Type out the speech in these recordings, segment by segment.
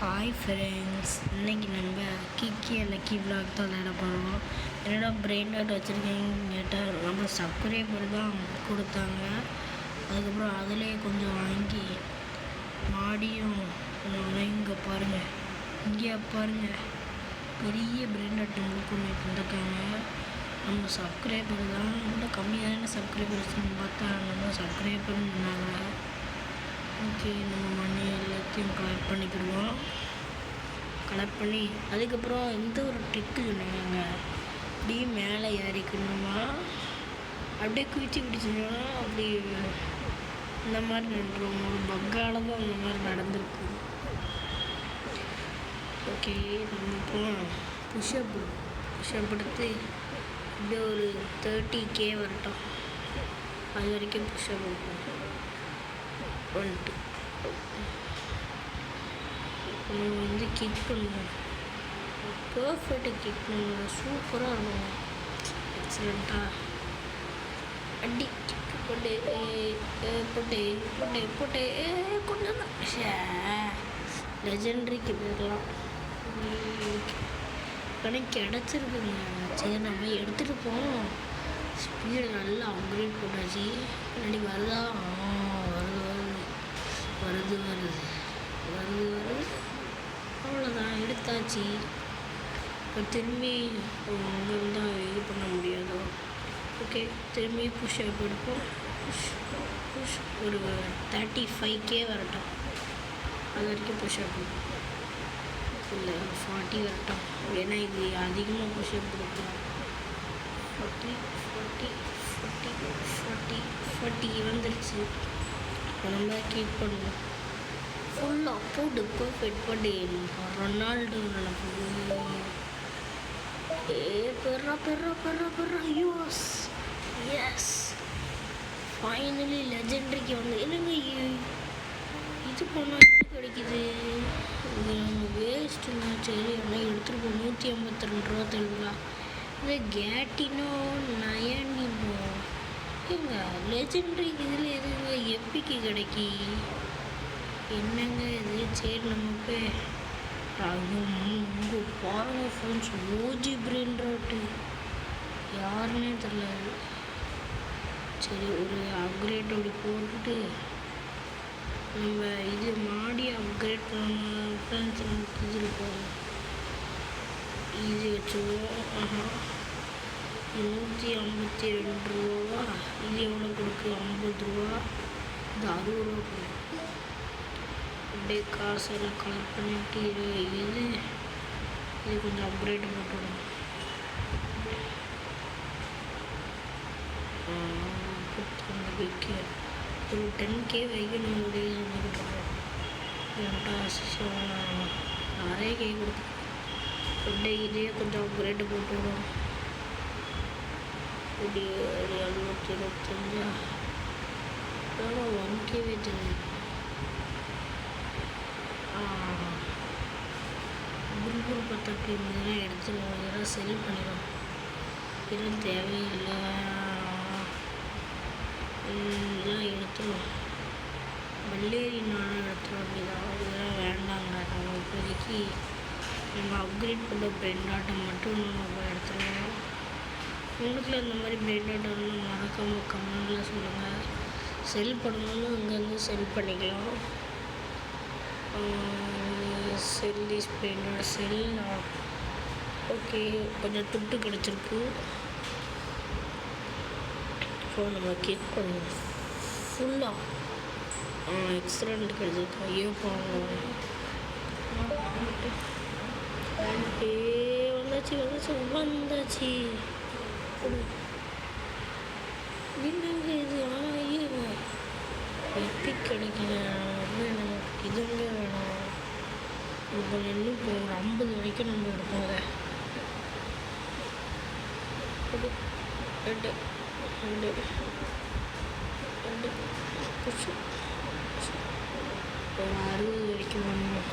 Hi friends, இன்றைக்கி நம்ம கிக்கி lucky vlog தான் விளையாட போகிறோம். என்னடா பிரெயின் டாட் வச்சுருக்கீங்கன்னு கேட்டால் நம்ம சப்ஸ்கிரைபர் தான் கொடுத்தாங்க. அதுக்கப்புறம் அதிலே கொஞ்சம் வாங்கி மாடியும் இங்கே பாருங்கள், இங்கே பாருங்கள், பெரிய பிரெயின் டாட் நம்மளுக்கு ஒன்று தந்துருக்காங்க. நம்ம சப்ஸ்கிரைபர் தான் ரொம்ப கம்மியான சப்ஸ்கிரைபர்ஸ்ன்னு பார்த்தா நம்ம சப்ஸ்கிரைபர்னு சொன்னாங்க. ஓகே, நம்ம மணி எல்லாத்தையும் கலெக்ட் பண்ணிக்கிடுவோம். கலெக்ட் பண்ணி அதுக்கப்புறம் இந்த ஒரு ட்ரிக்கு சொன்னாங்க. அப்படியே மேலே ஏறிக்கணுமா, அப்படியே குதிச்சு பிடிச்சோம்னா அப்படி இந்த மாதிரி நின்றுடும். ஒரு பக்கால தான் அந்த மாதிரி நடந்திருக்கு. ஓகே, நம்ம போகலாம். புஷ்அப் எடுத்து இப்படி ஒரு 30K வரட்டும், அது வரைக்கும் புஷ்அப் எடுப்போம். வந்துட்டு நம்ம கிக் பண்ணுவோம். பர்ஃபெக்டாக கிக் பண்ணுவோம். சூப்பராக இருக்கும், எக்ஸலண்ட்டாக. அடி கிக்கு போட்டு போட்டு போட்டு போட்டு கொஞ்சம் தான் லெஜெண்ட்ரிக்கு போயிடலாம். எனக்கு கிடச்சிருக்குங்க. சரி, நம்ம எடுத்துகிட்டு போவோம். ஸ்பீடு நல்லா அப்கிரேட் போட்டாச்சு. முன்னாடி வருதா? வருது வருது வருது வருது. அவ்வளோதான், எடுத்தாச்சு. இப்போ திரும்பி இங்கே இருந்தால் இது பண்ண முடியாதோ. ஓகே, திரும்பி புஷ்அப் எடுப்போம். புஷ் ஒரு 35K வரட்டும், அது வரைக்கும் புஷ்அப் இல்லை 40 வரட்டும். ஏன்னா இது அதிகமாக புஷ்அப் கொடுக்கலாம். 40 வந்துருச்சு. நம்ம கீப் பண்ணுவோம். ஃபுல்லாக போட்டு பர்ஃபெக்ட் பண்ணி ரொனால்டோ நினைப்பு. பெறா யோஸ் எஸ், ஃபைனலி லெஜெண்டரிக்கு வந்து என்னங்க இது பண்ணால் கிடைக்குது. இது நம்ம வேஸ்ட்டுங்க. சரி, ஆனால் எடுத்துகிட்டு போய் 152 ரூபா தருவா. இது கேட்டினோ நயனினோ ஏங்க லெஜெண்டரிக்கு இதில் எதுங்க எப்பிக்கு கிடைக்கி என்னங்க இது? சரி, நம்ம போய் இங்கே பாருங்க ஃப்ரெண்ட்ஸ், ஓஜி பிரெயின் டாட் யாருன்னே தெரியல. சரி, ஒரு அப்கிரேட் அப்படி போட்டுட்டு நம்ம இது மாடி அப்கிரேட் பண்ண ஃப்ரெண்ட்ஸ். நமக்கு இது இருக்கும், இது வச்சுருவோம். 152 ரூபா. இது எவ்வளோ கொடுக்கு? 50 ரூபா. இது 60 ரூபா கொடுக்கும். அப்படியே காசெல்லாம் கலெக்ட் பண்ணிட்டு இது கொஞ்சம் அப்கிரேட் போட்டுவிடும். ஒரு 10K வரைக்கும் நம்மளுடைய நிறைய கே கொடுத்து அப்படியே இதே கொஞ்சம் அப்கிரேட் போட்டுவிடும். இப்படி ஒரு 725 1K வச்சுருந்தேன். குருகுரு பத்தப்பி இதெல்லாம் எடுத்துருவோம். இதெல்லாம் செல் பண்ணிடும். இதெல்லாம் தேவையில்லை, இதெல்லாம் எடுத்துருவோம். பல்லேரி நானும் எடுத்துருவோம். இதெல்லாம் வேண்டாங்க. நம்ம இப்போதைக்கு நம்ம அப்கிரேட் பண்ண பிரெயின் டாட்டை மட்டும் நம்ம எடுத்துருவோம். உங்களுக்குள்ள இந்த மாதிரி பிரெயின் டாட்டை மறக்காமல் கமெண்டில் சொல்லுங்கள். செல் பண்ணணும்னு இங்கேருந்து செல் பண்ணிக்கலாம். செல் இஸ் பிரெயின் செல். ஓகே, கொஞ்சம் துட்டு கிடச்சிருக்கு. ஸோ நம்ம கிளிக் பண்ணுவோம். ஃபுல்லாக எக்ஸலண்ட் கிடச்சிருக்கு. ஐயோ போங்க, வந்தாச்சு. என்னங்க இது? ஆனால் ஐயோ எப்படி கிடைக்கல. நமக்கு இதுங்க வேணும். இப்போ இன்னும் இப்போ ஒரு 50 வரைக்கும் நம்ம எடுப்போம். அதை ஒரு 60 வரைக்கும் பண்ணணும்.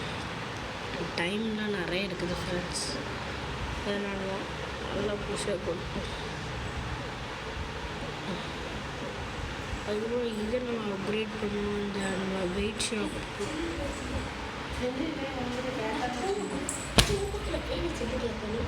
டைம்லாம் நிறைய இருக்குது ஃப்ரெண்ட்ஸ், அதனால தான் நல்லா புஷ்அப் கொடுப்போம். அதுக்கப்புறம் இதை நம்ம அப்கிரேட் பண்ணுவோம். இந்த நம்ம வெயிட் ஷாப் சப்ஸ்கிரைப் பண்ணி